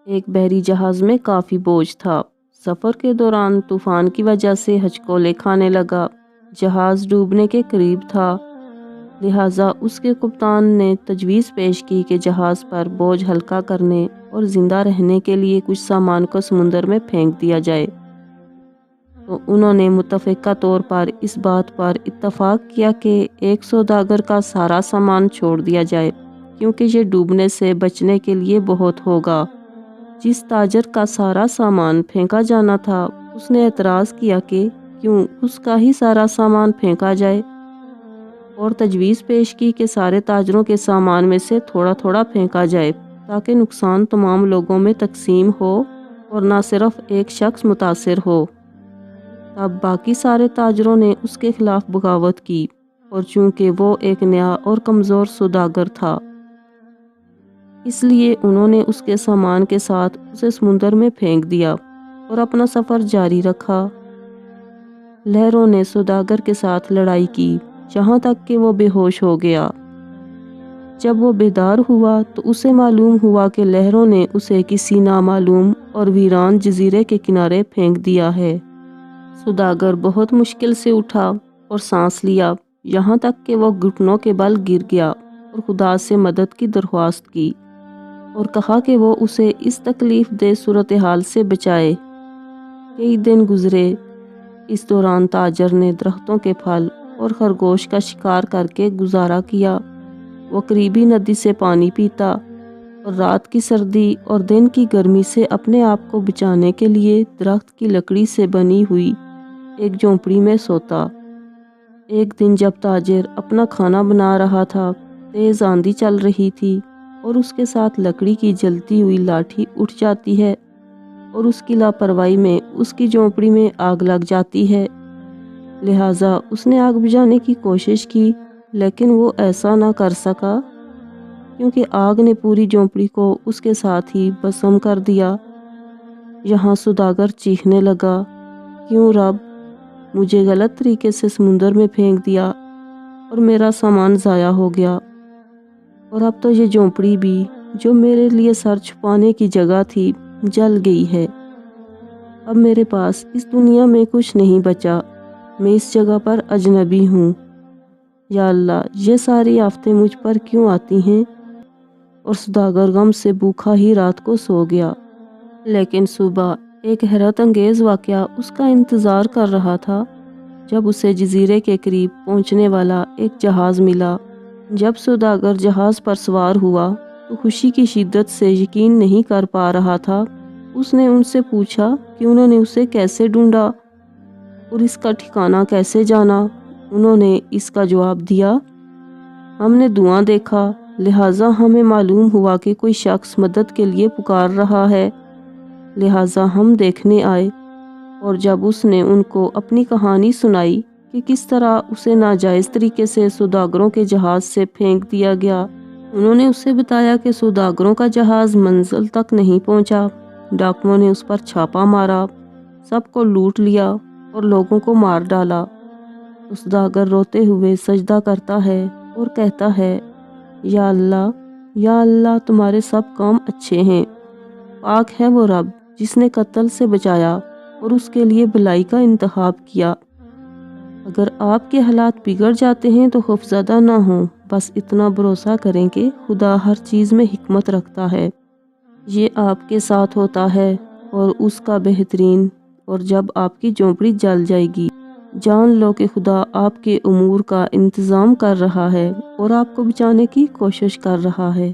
ایک بحری جہاز میں کافی بوجھ تھا۔ سفر کے دوران طوفان کی وجہ سے ہچکولے کھانے لگا۔ جہاز ڈوبنے کے قریب تھا، لہٰذا اس کے کپتان نے تجویز پیش کی کہ جہاز پر بوجھ ہلکا کرنے اور زندہ رہنے کے لیے کچھ سامان کو سمندر میں پھینک دیا جائے۔ تو انہوں نے متفقہ طور پر اس بات پر اتفاق کیا کہ ایک سوداگر کا سارا سامان چھوڑ دیا جائے، کیونکہ یہ ڈوبنے سے بچنے کے لیے بہت ہوگا۔ جس تاجر کا سارا سامان پھینکا جانا تھا، اس نے اعتراض کیا کہ کیوں اس کا ہی سارا سامان پھینکا جائے، اور تجویز پیش کی کہ سارے تاجروں کے سامان میں سے تھوڑا تھوڑا پھینکا جائے تاکہ نقصان تمام لوگوں میں تقسیم ہو اور نہ صرف ایک شخص متاثر ہو۔ تب باقی سارے تاجروں نے اس کے خلاف بغاوت کی، اور چونکہ وہ ایک نیا اور کمزور سوداگر تھا، اس لیے انہوں نے اس کے سامان کے ساتھ اسے سمندر میں پھینک دیا اور اپنا سفر جاری رکھا۔ لہروں نے سوداگر کے ساتھ لڑائی کی جہاں تک کہ وہ بے ہوش ہو گیا۔ جب وہ بیدار ہوا تو اسے معلوم ہوا کہ لہروں نے اسے کسی نامعلوم اور ویران جزیرے کے کنارے پھینک دیا ہے۔ سوداگر بہت مشکل سے اٹھا اور سانس لیا، یہاں تک کہ وہ گھٹنوں کے بل گر گیا اور خدا سے مدد کی درخواست کی اور کہا کہ وہ اسے اس تکلیف دہ صورتحال سے بچائے۔ کئی دن گزرے۔ اس دوران تاجر نے درختوں کے پھل اور خرگوش کا شکار کر کے گزارا کیا۔ وہ قریبی ندی سے پانی پیتا اور رات کی سردی اور دن کی گرمی سے اپنے آپ کو بچانے کے لیے درخت کی لکڑی سے بنی ہوئی ایک جھونپڑی میں سوتا۔ ایک دن جب تاجر اپنا کھانا بنا رہا تھا، تیز آندھی چل رہی تھی اور اس کے ساتھ لکڑی کی جلتی ہوئی لاٹھی اٹھ جاتی ہے اور اس کی لاپرواہی میں اس کی جھونپڑی میں آگ لگ جاتی ہے۔ لہٰذا اس نے آگ بجھانے کی کوشش کی، لیکن وہ ایسا نہ کر سکا کیونکہ آگ نے پوری جھونپڑی کو اس کے ساتھ ہی بھسم کر دیا۔ یہاں سوداگر چیخنے لگا، کیوں رب، مجھے غلط طریقے سے سمندر میں پھینک دیا اور میرا سامان ضائع ہو گیا، اور اب تو یہ جھونپڑی بھی جو میرے لیے سر چھپانے کی جگہ تھی جل گئی ہے۔ اب میرے پاس اس دنیا میں کچھ نہیں بچا، میں اس جگہ پر اجنبی ہوں۔ یا اللہ، یہ ساری آفتیں مجھ پر کیوں آتی ہیں؟ اور سوداگر غم سے بھوکا ہی رات کو سو گیا۔ لیکن صبح ایک حیرت انگیز واقعہ اس کا انتظار کر رہا تھا، جب اسے جزیرے کے قریب پہنچنے والا ایک جہاز ملا۔ جب سوداگر جہاز پر سوار ہوا تو خوشی کی شدت سے یقین نہیں کر پا رہا تھا۔ اس نے ان سے پوچھا کہ انہوں نے اسے کیسے ڈھونڈا اور اس کا ٹھکانہ کیسے جانا۔ انہوں نے اس کا جواب دیا، ہم نے دھواں دیکھا، لہٰذا ہمیں معلوم ہوا کہ کوئی شخص مدد کے لیے پکار رہا ہے، لہٰذا ہم دیکھنے آئے۔ اور جب اس نے ان کو اپنی کہانی سنائی کہ کس طرح اسے ناجائز طریقے سے سوداگروں کے جہاز سے پھینک دیا گیا، انہوں نے اسے بتایا کہ سوداگروں کا جہاز منزل تک نہیں پہنچا، ڈاکوؤں نے اس پر چھاپا مارا، سب کو لوٹ لیا اور لوگوں کو مار ڈالا۔ سوداگر روتے ہوئے سجدہ کرتا ہے اور کہتا ہے، یا اللہ، یا اللہ، تمہارے سب کام اچھے ہیں، پاک ہے وہ رب جس نے قتل سے بچایا اور اس کے لیے بھلائی کا انتخاب کیا۔ اگر آپ کے حالات بگڑ جاتے ہیں تو خوفزدہ نہ ہوں، بس اتنا بھروسہ کریں کہ خدا ہر چیز میں حکمت رکھتا ہے، یہ آپ کے ساتھ ہوتا ہے اور اس کا بہترین۔ اور جب آپ کی جھونپڑی جل جائے گی، جان لو کہ خدا آپ کے امور کا انتظام کر رہا ہے اور آپ کو بچانے کی کوشش کر رہا ہے۔